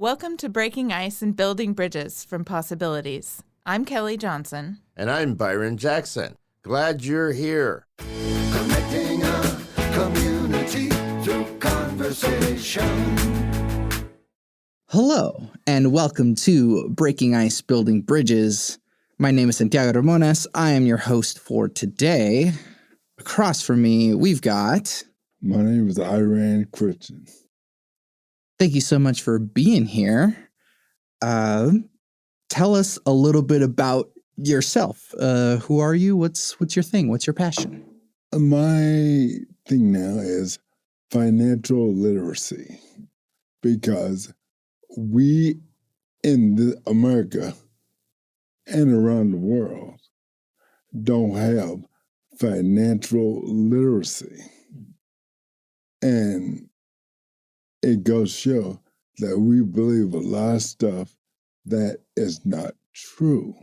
Welcome to Breaking Ice and Building Bridges from Possibilities. I'm Kelly Johnson. And I'm Byron Jackson. Glad you're here. Connecting a community through conversation. Hello, and welcome to Breaking Ice, Building Bridges. My name is Santiago Ramones. I am your host for today. Across from me, we've got... My name is Iran Christian. Thank you so much for being here. Tell us a little bit about yourself. Who are you? What's your thing? What's your passion? My thing now is financial literacy, because we in America and around the world don't have financial literacy. And it goes to show that we believe a lot of stuff that is not true.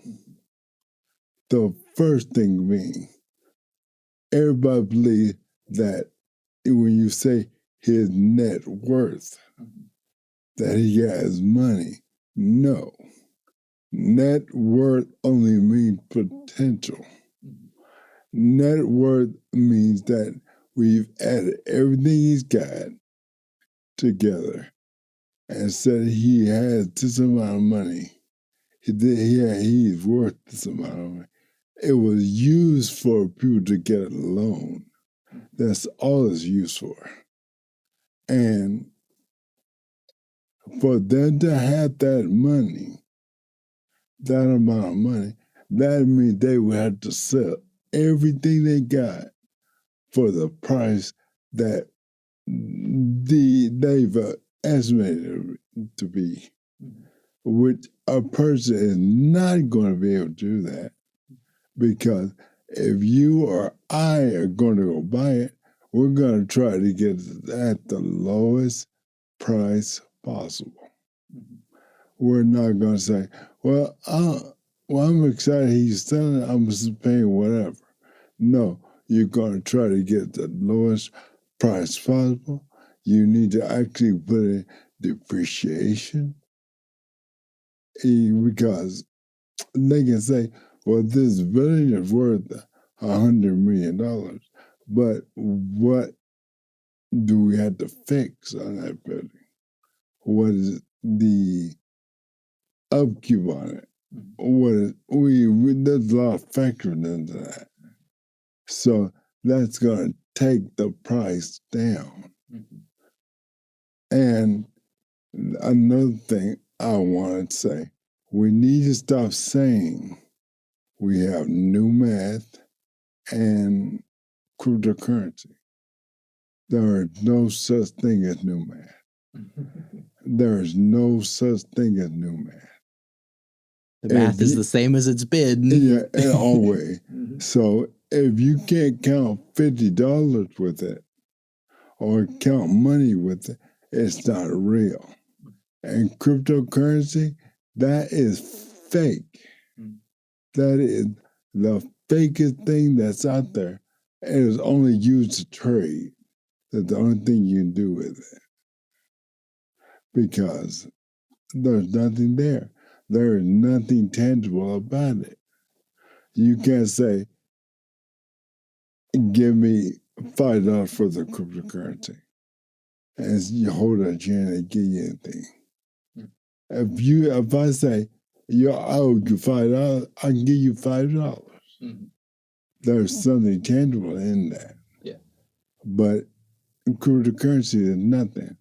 The first thing being, everybody believes that when you say his net worth, that he has money. No. Net worth only means potential. Net worth means that we've added everything he's got together and said he has this amount of money. He's worth this amount of money. It was used for people to get a loan. That's all it's used for. And for them to have that money, that amount of money, that means they would have to sell everything they got for the price that they've estimated to be, which a person is not going to be able to do that, because if you or I are going to go buy it, we're going to try to get it at the lowest price possible. We're not going to say, well, I'm excited he's selling it, I'm just paying whatever. No, you're going to try to get the lowest price possible. You need to actually put in depreciation, because they can say, well, this building is worth $100 million, but what do we have to fix on that building? What is the upkeep on it? What is, there's a lot of factors into that. So that's going to take the price down. And another thing I want to say, we need to stop saying we have new math and cryptocurrency. There is no such thing as new math. There is no such thing as new math. The math is the same as it's been. Yeah, always. So if you can't count $50 with it or count money with it, it's not real. And cryptocurrency, that is fake. That is the fakest thing that's out there. It is only used to trade. That's the only thing you can do with it. Because there's nothing there. There is nothing tangible about it. You can't say, give me $5 for the cryptocurrency, and you hold a hand and give you anything. If I say, I owe you $5, I can give you $5. There's something tangible in that. Yeah. But cryptocurrency is nothing.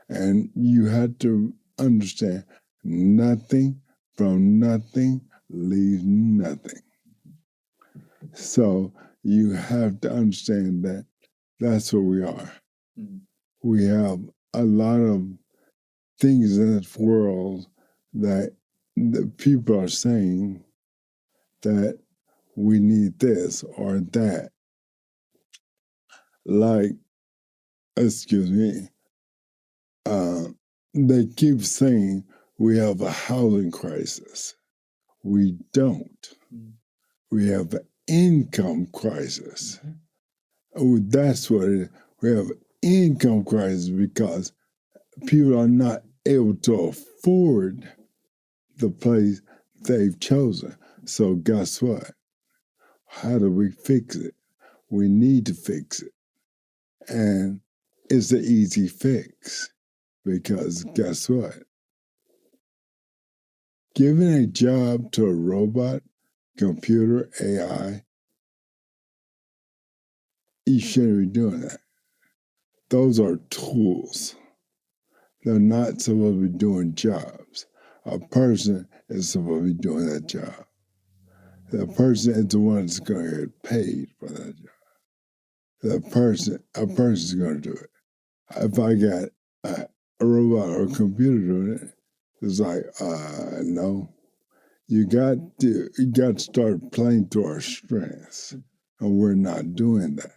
And you have to understand, nothing from nothing leaves nothing. So you have to understand that that's what we are. We have a lot of things in this world that the people are saying that we need this or that. Like, they keep saying we have a housing crisis. We don't. We have an income crisis. Oh, that's what it is. We have an income crisis because people are not able to afford the place they've chosen. So guess what? How do we fix it? We need to fix it. And it's an easy fix because guess what? Giving a job to a robot, computer, AI, you shouldn't be doing that. Those are tools. They're not supposed to be doing jobs. A person is supposed to be doing that job. The person is the one that's going to get paid for that job. A person's going to do it. If I got a robot or a computer doing it, it's like, no. You got to start playing to our strengths, and we're not doing that.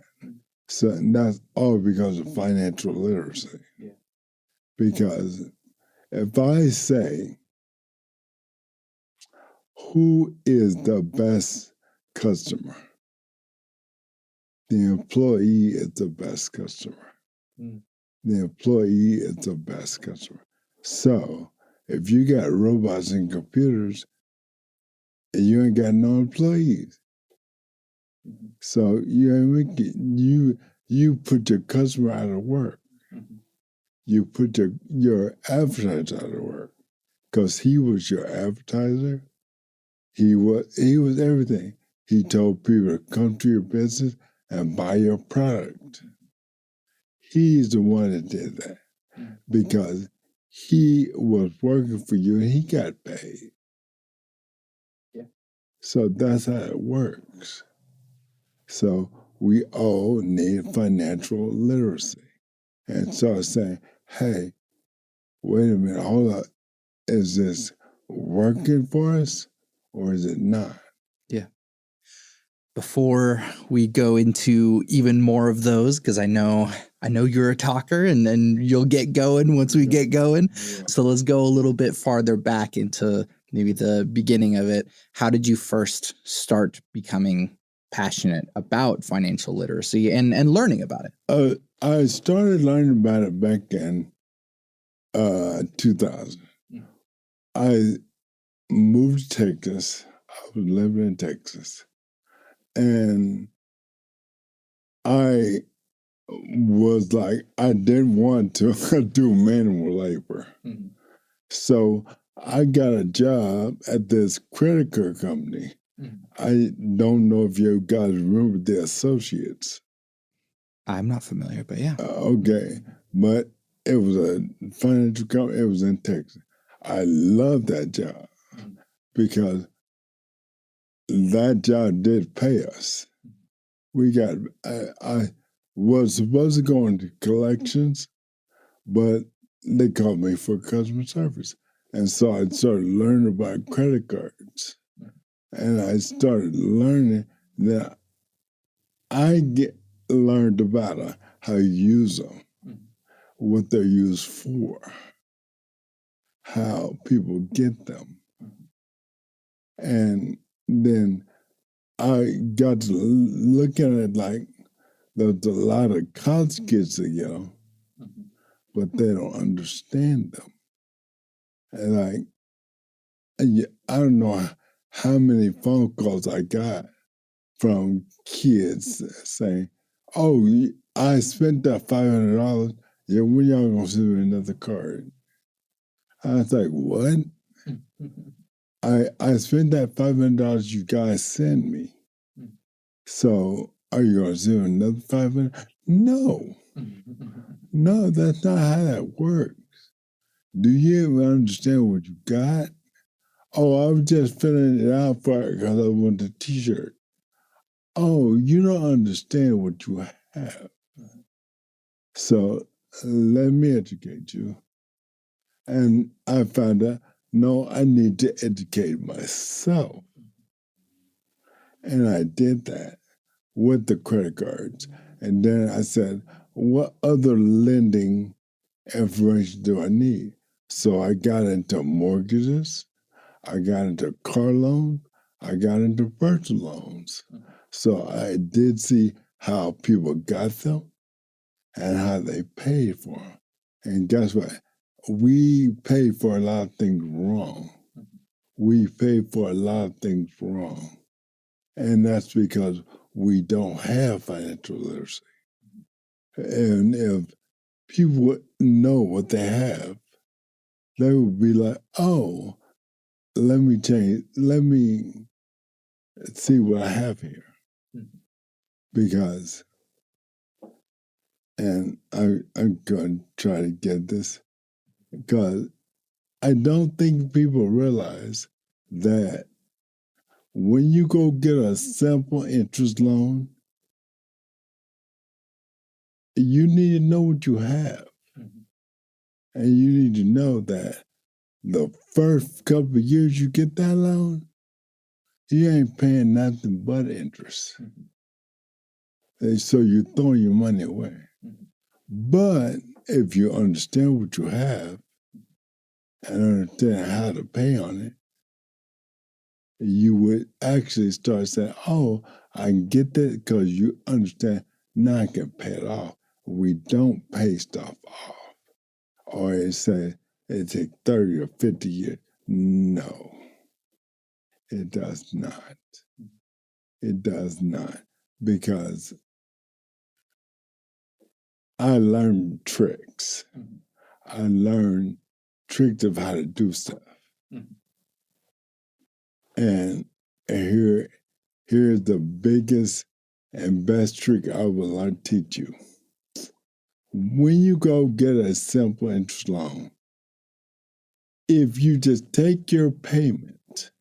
So that's all because of financial literacy. Yeah. Because if I say, who is the best customer? The employee is the best customer. Mm. The employee is the best customer. So if you got robots and computers, and you ain't got no employees. Mm-hmm. So you put your customer out of work. Mm-hmm. You put your advertiser out of work because he was your advertiser. He was everything. He told people to come to your business and buy your product. He's the one that did that because he was working for you and he got paid. Yeah. So that's how it works. So we all need financial literacy. And so I was saying, hey, wait a minute, hold up. Is this working for us or is it not? Yeah. Before we go into even more of those, because I know you're a talker and then you'll get going once we get going. Yeah. So let's go a little bit farther back into maybe the beginning of it. How did you first start becoming passionate about financial literacy and learning about it? I started learning about it back in 2000. I moved to Texas. I was living in Texas. And I was like, I didn't want to do manual labor. Mm-hmm. So I got a job at this credit card company. Mm-hmm. I don't know if you guys remember the Associates. I'm not familiar, but yeah. Okay. But it was a financial company. It was in Texas. I loved that job because that job did pay us. I was supposed to go into collections, but they called me for customer service. And so I started learning about credit cards. And I started learning that learned about how you use them, what they're used for, how people get them. And then I got to looking at like there's a lot of college kids that get them, but they don't understand them. And I don't know how many phone calls I got from kids saying, "Oh, I spent that $500. Yeah, when y'all gonna send me another card?" I was like, "What? I spent that $500 you guys sent me. So are you gonna send me another $500? No, no, that's not how that works. Do you even understand what you got? Oh, I was just filling it out for it because I want the T-shirt. Oh, you don't understand what you have. So let me educate you." And I found out, no, I need to educate myself. And I did that with the credit cards. And then I said, what other lending information do I need? So I got into mortgages, I got into car loans, I got into personal loans. So I did see how people got them and how they paid for them. And guess what? we pay for a lot of things wrong. We pay for a lot of things wrong. And that's because we don't have financial literacy. And if people would know what they have, they would be like, oh, let me change, let me see what I have here. Because, and I'm going to try to get this, because I don't think people realize that when you go get a simple interest loan, you need to know what you have. And you need to know that the first couple of years you get that loan, you ain't paying nothing but interest. And so you're throwing your money away. But if you understand what you have and understand how to pay on it, you would actually start saying, oh, I can get that because you understand now I can pay it off. We don't pay stuff off. Or it says it takes 30 or 50 years. No, it does not. It does not. Because I learned tricks. I learned tricks of how to do stuff. And here's the biggest and best trick I will learn to teach you. When you go get a simple interest loan, if you just take your payment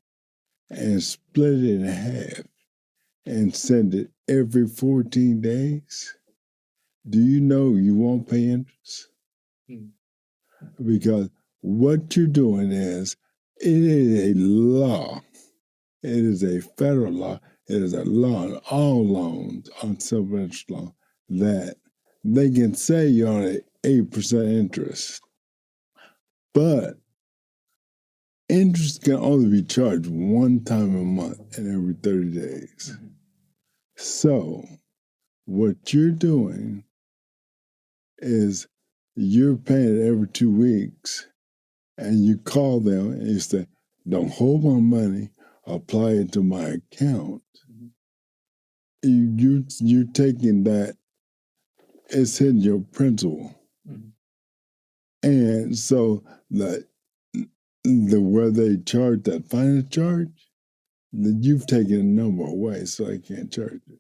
and split it in half and send it every 14 days, do you know you won't pay interest? Because what you're doing is, it is a law. It is a federal law. It is a law on all loans, on simple interest loan, that they can say you're on an 8% interest. But interest can only be charged one time a month and every 30 days. So what you're doing is you're paying it every 2 weeks, and you call them and you say, don't hold my money, apply it to my account. You're taking that, it's hitting your principal. And so the where they charge that finance charge, that you've taken a number away, so they can't charge it.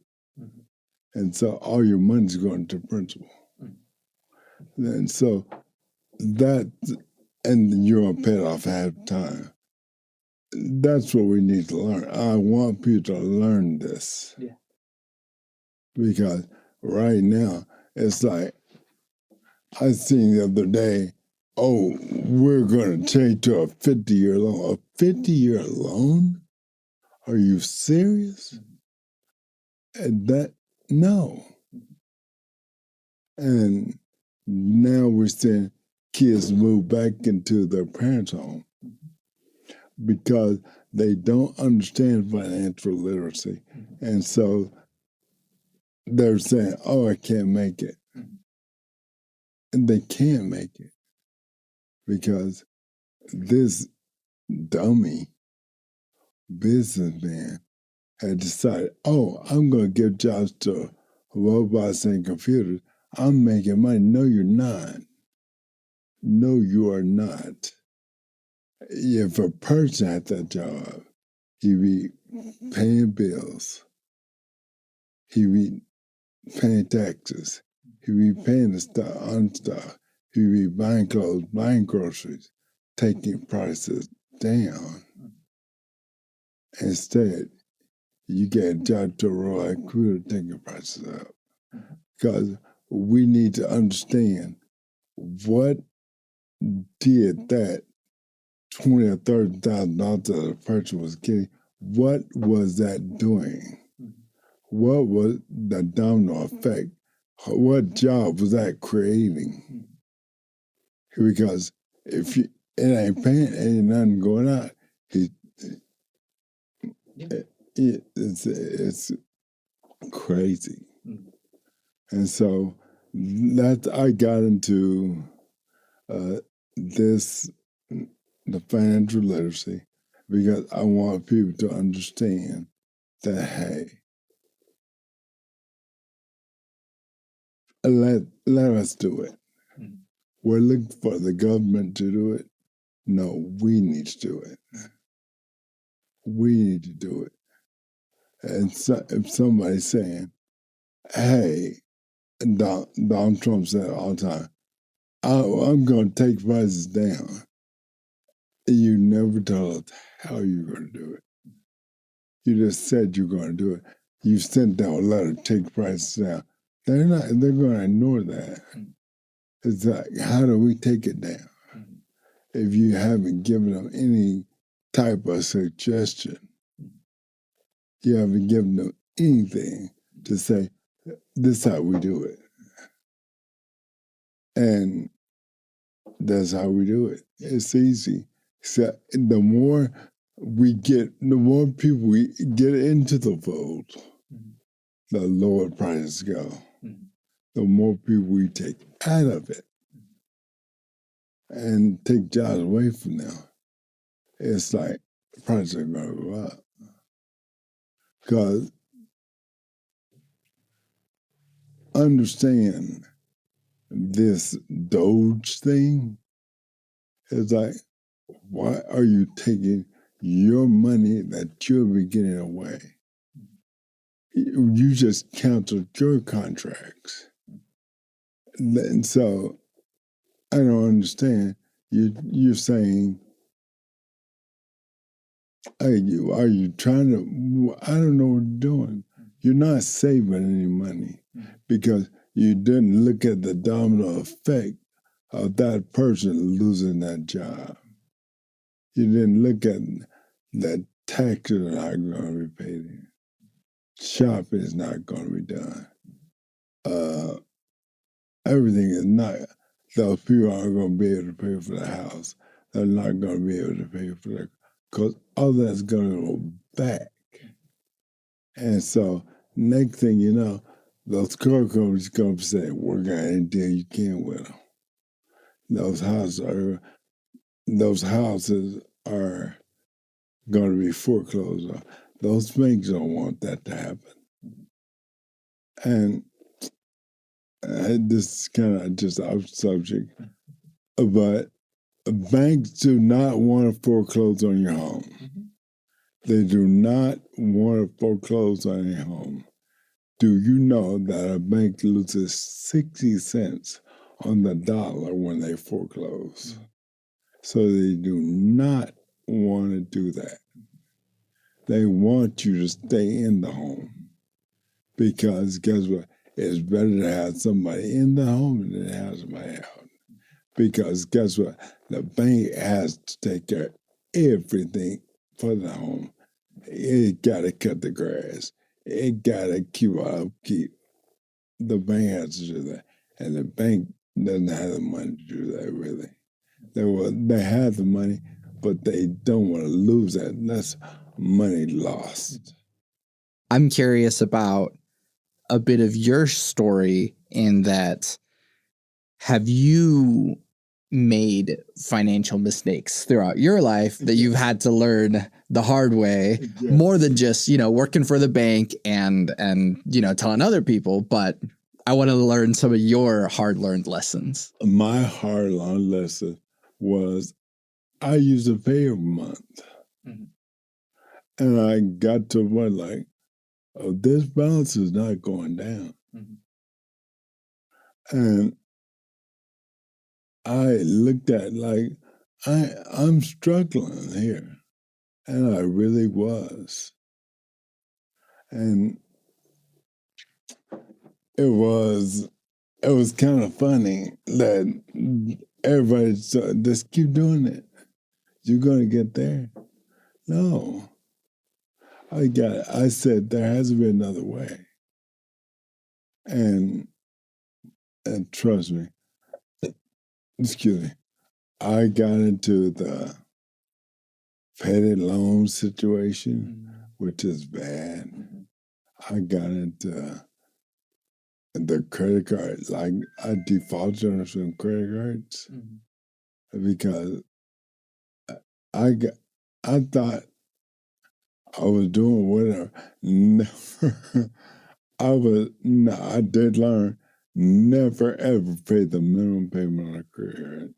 And so all your money's going to principal. And so that, and you're going to pay it off half the time. That's what we need to learn. I want people to learn this. Yeah. Because right now, it's like, I seen the other day, oh, we're going to change to a 50-year loan. A 50-year loan? Are you serious? And that, no. And now we're seeing kids move back into their parents' home because they don't understand financial literacy. And so they're saying, oh, I can't make it. And they can't make it because this dummy businessman had decided, oh, I'm going to give jobs to robots and computers. I'm making money. No, you're not. No, you are not. If a person had that job, he'd be paying bills. He'd be paying taxes. He'd be paying the stuff on stuff. He'd be buying clothes, buying groceries, taking prices down. Instead, you get a job to a robot computer taking prices up. Because we need to understand what did that $20,000 or $30,000 that a person was getting, what was that doing? What was the domino effect? What job was that creating? Because if you, it ain't paying, ain't nothing going out, it's crazy. And so that I got into this, the financial literacy, because I want people to understand that, hey, let us do it. We're looking for the government to do it. No, we need to do it. We need to do it. And so, if somebody's saying, hey, Donald Trump said all the time, I'm going to take prices down. You never told us how you're going to do it. You just said you're going to do it. You sent out a letter, take prices down. They're going to ignore that. It's like, how do we take it down? If you haven't given them any type of suggestion, you haven't given them anything to say, this is how we do it. And that's how we do it. It's easy. So the more people we get into the fold, the lower prices go. The more people we take out of it and take jobs away from them, it's like prices are going to go up. Because understand this Doge thing is like, why are you taking your money that you'll be getting away? You just canceled your contracts. And so I don't understand. You're saying, are you trying to, I don't know what you're doing. You're not saving any money because you didn't look at the domino effect of that person losing that job. You didn't look at that taxes are not going to be paid. Shopping is not going to be done. Everything is not, those people aren't going to be able to pay for the house. They're not going to be able to pay for that because all that's going to go back. And so next thing you know, those car companies going to say, we're going to deal you can with them. Those houses are going to be foreclosed on. Those banks don't want that to happen. And this is kind of just off subject, but banks do not want to foreclose on your home. They do not want to foreclose on your home. Do you know that a bank loses 60 cents on the dollar when they foreclose? So they do not want to do that. They want you to stay in the home because guess what? It's better to have somebody in the home than to have somebody out. Because guess what? The bank has to take care of everything for the home. It got to cut the grass. It got to keep upkeep. The bank has to do that. And the bank doesn't have the money to do that, really. They have the money, but they don't want to lose that. That's money lost. I'm curious about a bit of your story in that have you made financial mistakes throughout your life that you've had to learn the hard way, more than just, working for the bank and telling other people, but I want to learn some of your hard-learned lessons. My hard-learned lesson was I used to pay every month. And I got to what, like, this balance is not going down. And I looked at like, I'm struggling here. And I really was. And it was kind of funny that everybody said, just keep doing it. You're going to get there. No. I said, there has to be another way. And trust me, excuse me, I got into the petty loan situation, which is bad. I got into the credit cards. Like, I defaulted on some credit cards. because I thought I was doing whatever. Never, I did learn never ever pay the minimum payment on a credit card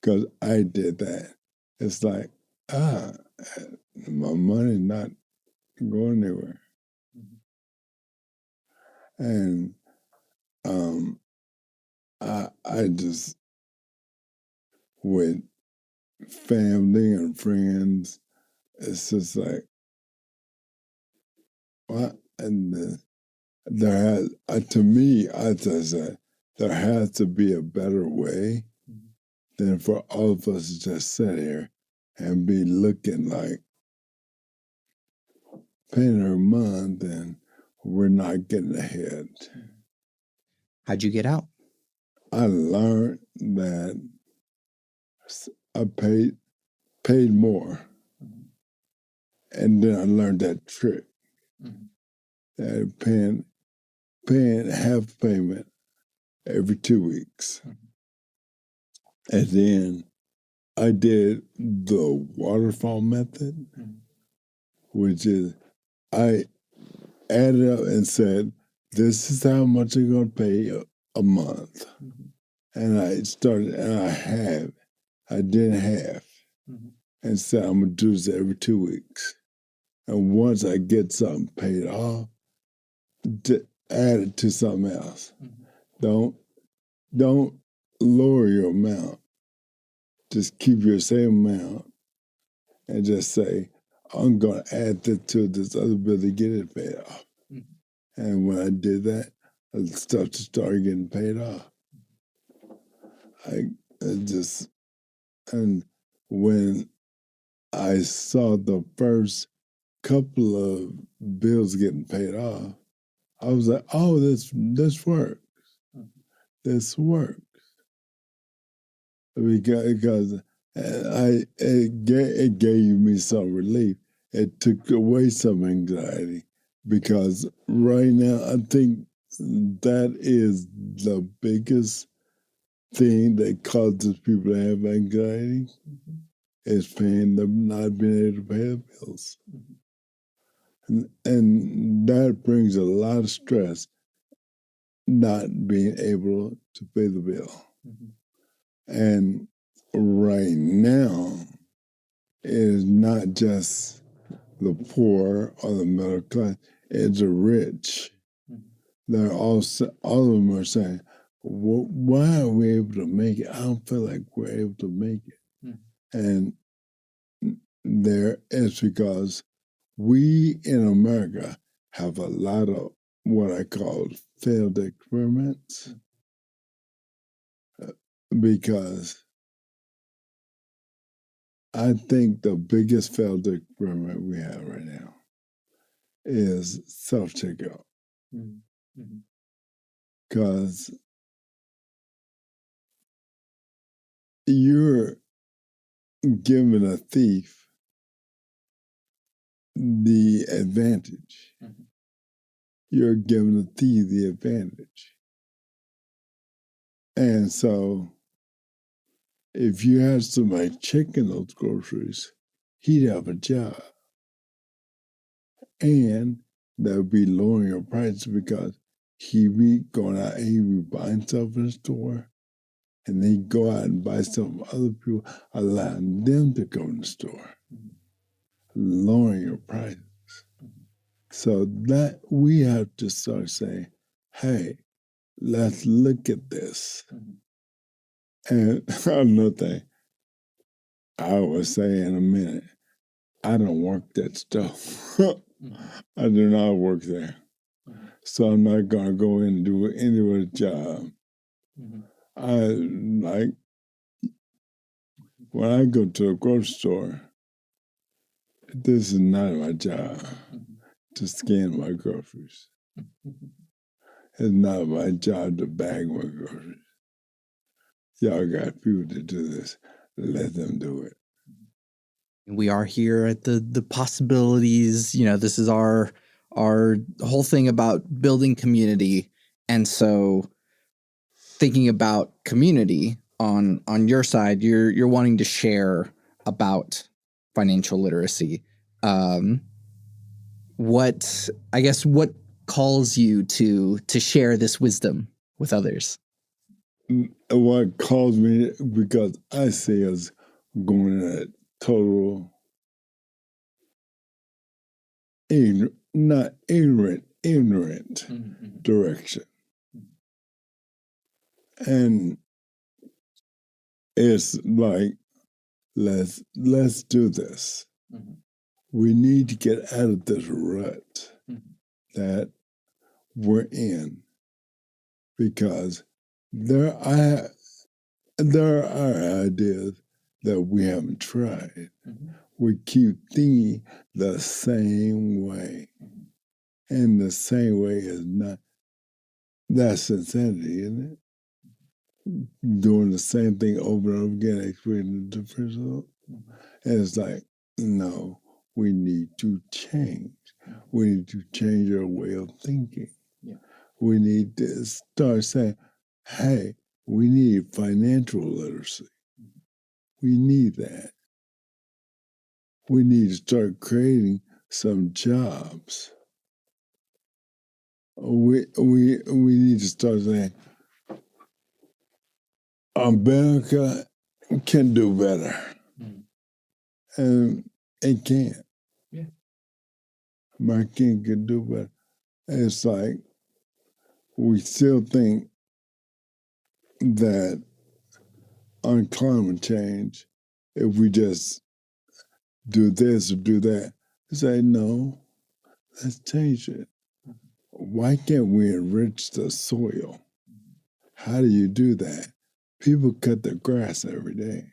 because I did that. It's like, my money's not going anywhere. And I just, with family and friends, it's just like, what? And there has, to me, I just say, there has to be a better way than for all of us to just sit here and be looking like paying her a month and we're not getting ahead. How'd you get out? I learned that I paid more. And then I learned that trick. That paying half payment every 2 weeks. And then I did the waterfall method, which is I added up and said, this is how much I'm going to pay a month. And I started, and I did half. And said, I'm going to do this every 2 weeks. And once I get something paid off, add it to something else. Don't lower your amount. Just keep your same amount and just say, I'm going to add this to this other bill to get it paid off. And when I did that, stuff just started getting paid off. And when I saw the first couple of bills getting paid off, I was like, oh, this works. This works. Because it gave me some relief. It took away some anxiety because right now I think that is the biggest thing that causes people to have anxiety is paying them not being able to pay the bills. And that brings a lot of stress, not being able to pay the bill. And right now, it is not just the poor or the middle class, it's the rich. They're all of them are saying, why are we able to make it? I don't feel like we're able to make it. And it's because we in America have a lot of what I call failed experiments. Because I think the biggest failed experiment we have right now is self-checkout. Because you're giving a thief the advantage. You're giving the thief the advantage. And so if you had somebody checking those groceries, he'd have a job. And that would be lowering your prices because he'd be going out and he'd be buying stuff in the store. And then he'd go out and buy stuff from other people, allowing them to go in the store, lowering your prices. So that we have to start saying, hey, let's look at this. And another thing, I will say in a minute, I don't work that stuff. I do not work there. So I'm not going to go in and do anyone's job. When I go to a grocery store, this is not my job to scan my groceries. It's not my job to bag my groceries. Y'all got people to do this. Let them do it. We are here at the possibilities. This is our whole thing about building community. And so thinking about community, on your side, you're wanting to share about financial literacy. What calls you to share this wisdom with others? What calls me, because I see us going in a total, not ignorant direction. And it's like, let's do this. We need to get out of this rut that we're in, because there are ideas that we haven't tried. We keep thinking the same way, and the same way is not. That's insanity, isn't it? Doing the same thing over and over again, expecting a different result. And it's like, no, we need to change. We need to change our way of thinking. We need to start saying, hey, we need financial literacy. We need that. We need to start creating some jobs. We need to start saying, America can do better. And it can't. Yeah. America can do better. It's like we still think that on climate change, if we just do this or do that, say, no, let's change it. Why can't we enrich the soil? How do you do that? People cut their grass every day.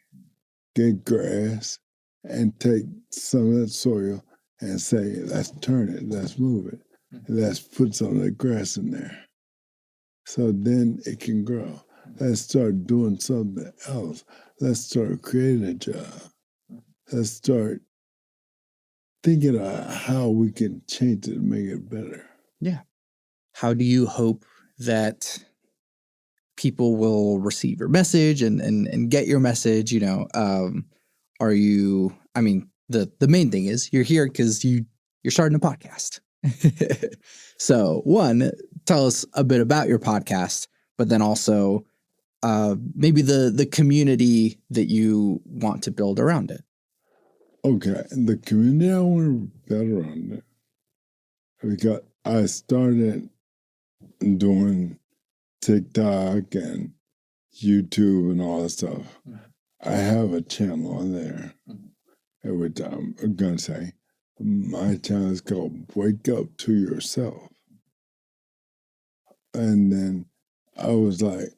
Get grass and take some of that soil and say, let's turn it, let's move it, let's put some of the grass in there. So then it can grow. Let's start doing something else. Let's start creating a job. Let's start thinking about how we can change it and make it better. Yeah. How do you hope that people will receive your message and get your message? Are you, I mean, the main thing is you're here because you're starting a podcast. So one, tell us a bit about your podcast, but then also maybe the community that you want to build around it. Okay, the community I want to build around it, because I started doing TikTok and YouTube and all that stuff. I have a channel on there, which I'm going to say, my channel is called Wake Up to Yourself. And then I was like,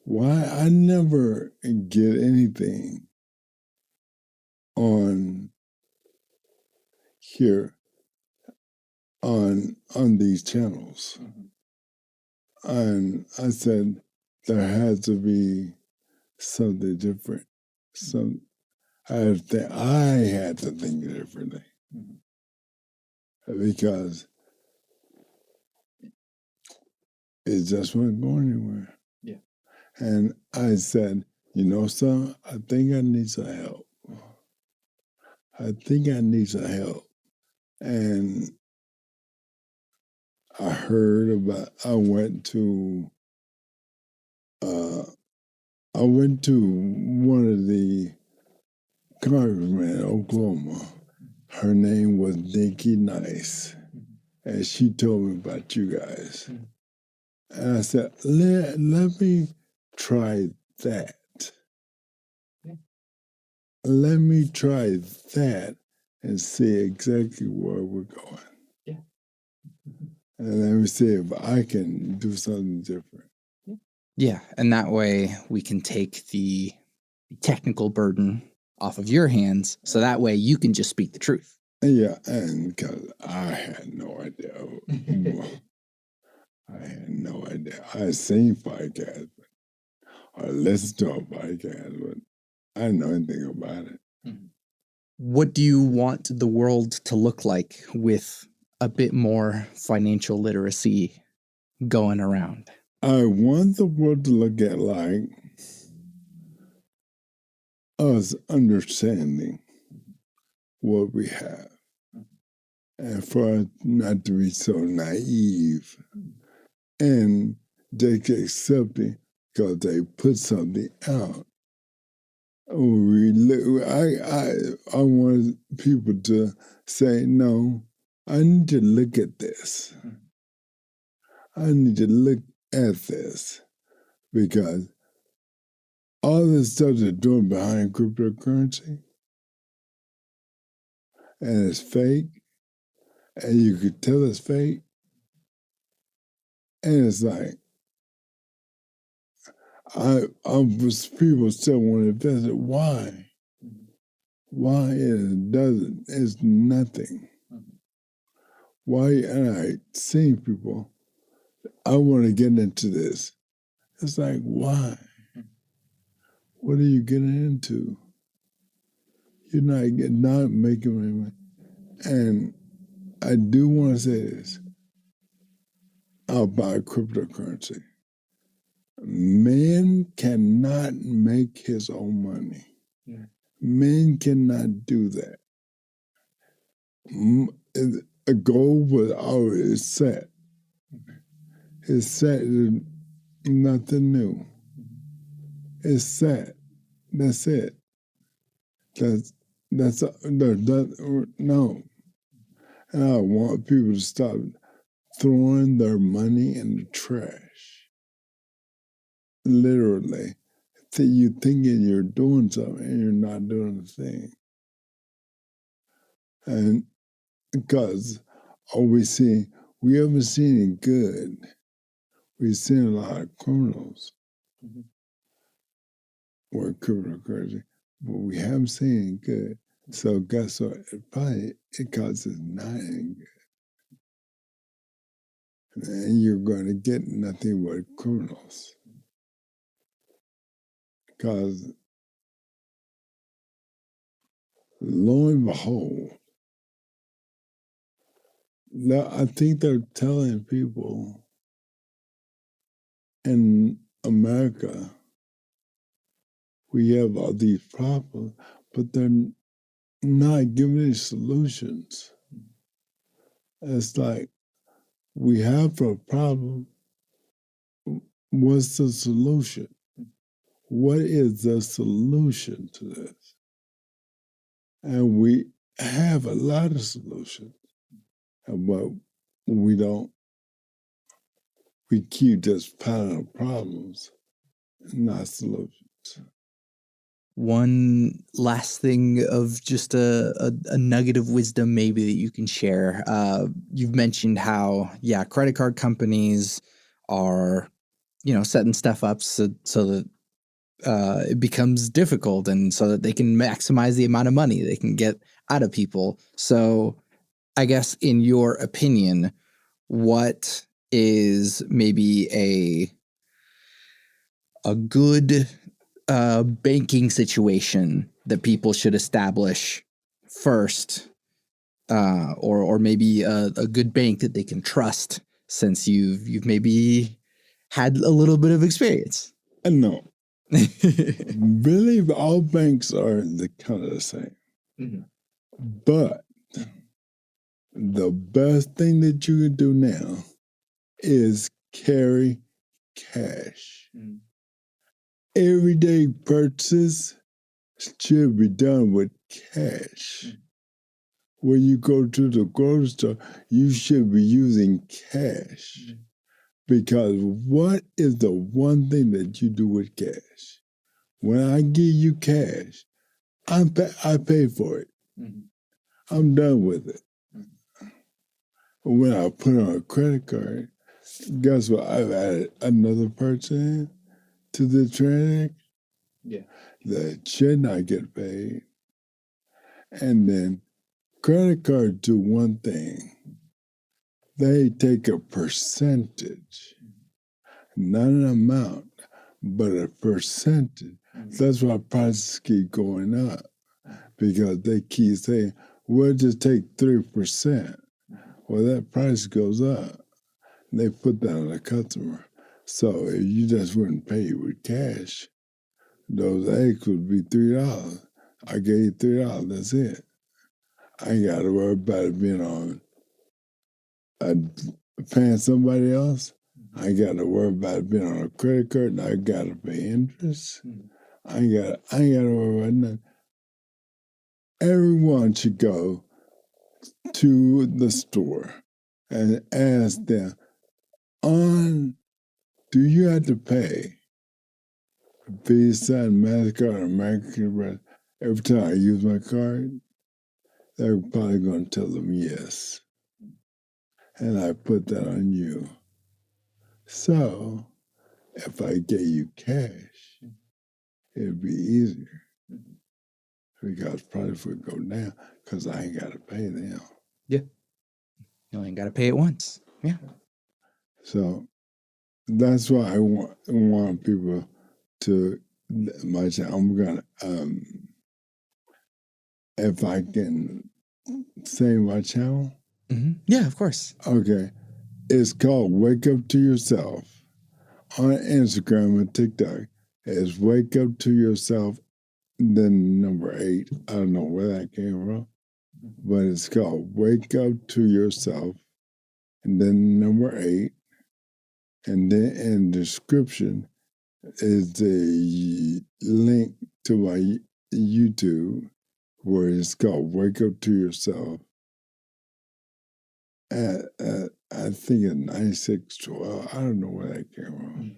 why I never get anything on here on these channels. And I said there has to be something different. I had to think differently, because it just wasn't going anywhere. Yeah. And I said, son, I think I need some help. And I went to one of the congressmen in Oklahoma. Her name was Nikki Nice. And she told me about you guys. And I said, let me try that. Let me try that and see exactly where we're going. Yeah. And let me see if I can do something different. Yeah, and that way we can take the technical burden off of your hands, so that way you can just speak the truth. Yeah, and because I had no idea. I seen podcasts, or listened to a podcast, but I didn't know anything about it. What do you want the world to look like with a bit more financial literacy going around? I want the world to look at like us understanding what we have, and for us not to be so naive and just accepting because they put something out. I want people to say, no, I need to look at this. I need to look at this because all this stuff they're doing behind cryptocurrency, and it's fake, and you could tell it's fake, and it's like, people still want to invest it. Why? Why it doesn't? It's nothing. Why? And I seen people, I want to get into this. It's like, why? What are you getting into? You're not making any money. And I do want to say this about cryptocurrency. Man cannot make his own money. Yeah. Man cannot do that. A goal was always set. It's set, nothing new. It's set. That's it. No. And I want people to stop throwing their money in the trash. Literally. You thinking you're doing something and you're not doing a thing. And because we haven't seen any good. We've seen a lot of criminals or cryptocurrency, but we haven't seen any good. So guess what? It causes not any good. And you're going to get nothing but criminals. Because lo and behold, I think they're telling people in America, we have all these problems, but they're not giving any solutions. It's like, we have a problem. What's the solution? What is the solution to this? And we have a lot of solutions, but we keep just piling up problems, not solutions. One last thing of just a nugget of wisdom maybe that you can share. You've mentioned how, credit card companies are, setting stuff up so that it becomes difficult and so that they can maximize the amount of money they can get out of people. So I guess in your opinion, what is maybe a good banking situation that people should establish first, or maybe a good bank that they can trust, since you've maybe had a little bit of experience? No. Really, all banks are kind of the same. Mm-hmm. But the best thing that you can do now is carry cash. Mm. Everyday purchases should be done with cash. Mm. When you go to the grocery store, you should be using cash. Mm. Because what is the one thing that you do with cash? When I give you cash, I pay for it. Mm-hmm. I'm done with it. Mm-hmm. When I put on a credit card, guess what? I've added another person to the transaction that should not get paid. And then credit cards do one thing. They take a percentage, not an amount, but a percentage. That's why prices keep going up, because they keep saying, we'll just take 3%. Well, that price goes up. They put that on the customer. So if you just wouldn't pay with cash, those eggs would be $3. I gave you $3. That's it. I ain't got to worry about it being on paying somebody else. I ain't got to worry about it being on a credit card. And I got to pay interest. I ain't got to worry about nothing. Everyone should go to the store and ask them, do you have to pay Visa and MasterCard or American Express every time I use my card? They're probably going to tell them yes. And I put that on you. So, if I gave you cash, it'd be easier. Because price would go down because I ain't got to pay them. Yeah. You only got to pay it once. Yeah. So, that's why I want people to, I'm going to, if I can say my channel. Mm-hmm. Yeah, of course. Okay. It's called Wake Up to Yourself. On Instagram and TikTok, it's Wake Up to Yourself, then number 8. I don't know where that came from, but it's called Wake Up to Yourself, and then number 8. And then in the description is the link to my YouTube where it's called Wake Up to Yourself. I think it's 9612. I don't know where that came from,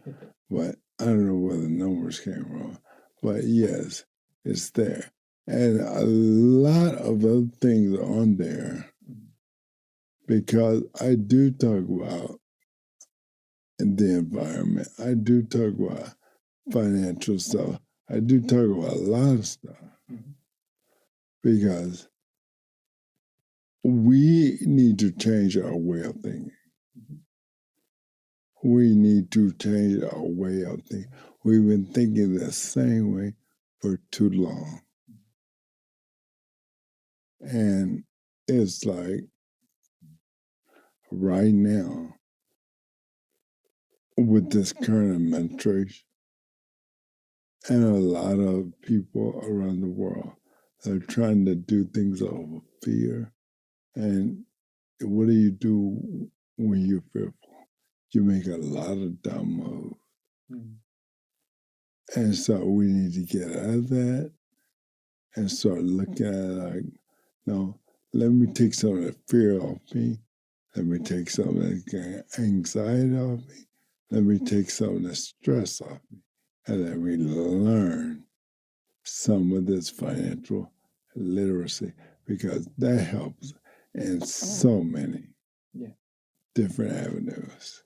but I don't know where the numbers came from. But yes, it's there. And a lot of other things are on there because I do talk about the environment. I do talk about financial stuff. I do talk about a lot of stuff because we need to change our way of thinking. We need to change our way of thinking. We've been thinking the same way for too long. And it's like right now, with this current administration and a lot of people around the world, they're trying to do things over fear. And what do you do when you're fearful? You make a lot of dumb moves. And so we need to get out of that and start looking at it like, no, let me take some of the fear off me. Let me take some of the anxiety off me. Let me take some of the stress off me. And let me learn some of this financial literacy because that helps in so many different avenues.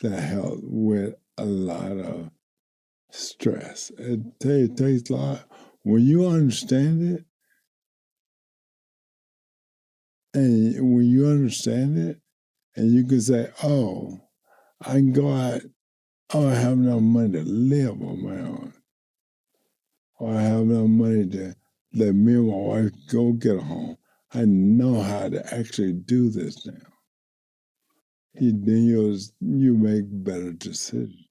That helps with a lot of stress. It takes a lot. When you understand it, and when you understand it, and you can say, oh, I can go out, oh, I have enough money to live on my own. Or I have enough money to let me and my wife go get a home. I know how to actually do this now. Then you make better decisions.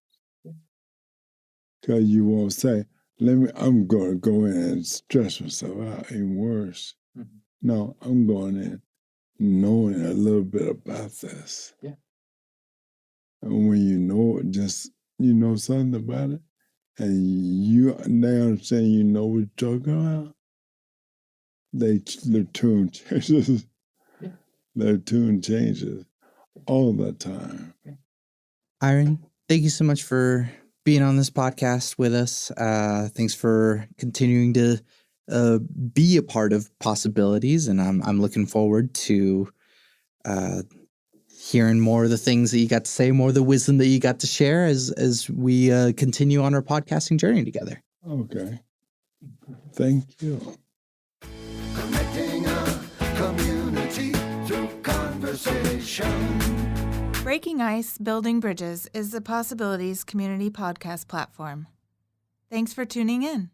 Because you won't say, I'm going to go in and stress myself out even worse. No, I'm going in knowing a little bit about this. Yeah. And when you know it, you know something about it, and they understand you know what you're talking about, their tune changes. Yeah. Their tune changes all the time. Iron, thank you so much for being on this podcast with us. Thanks for continuing to be a part of possibilities, and I'm looking forward to hearing more of the things that you got to say, more of the wisdom that you got to share as we continue on our podcasting journey together. Okay. Thank you. Connecting a community through conversation. Breaking Ice, Building Bridges is the Possibilities community podcast platform. Thanks for tuning in.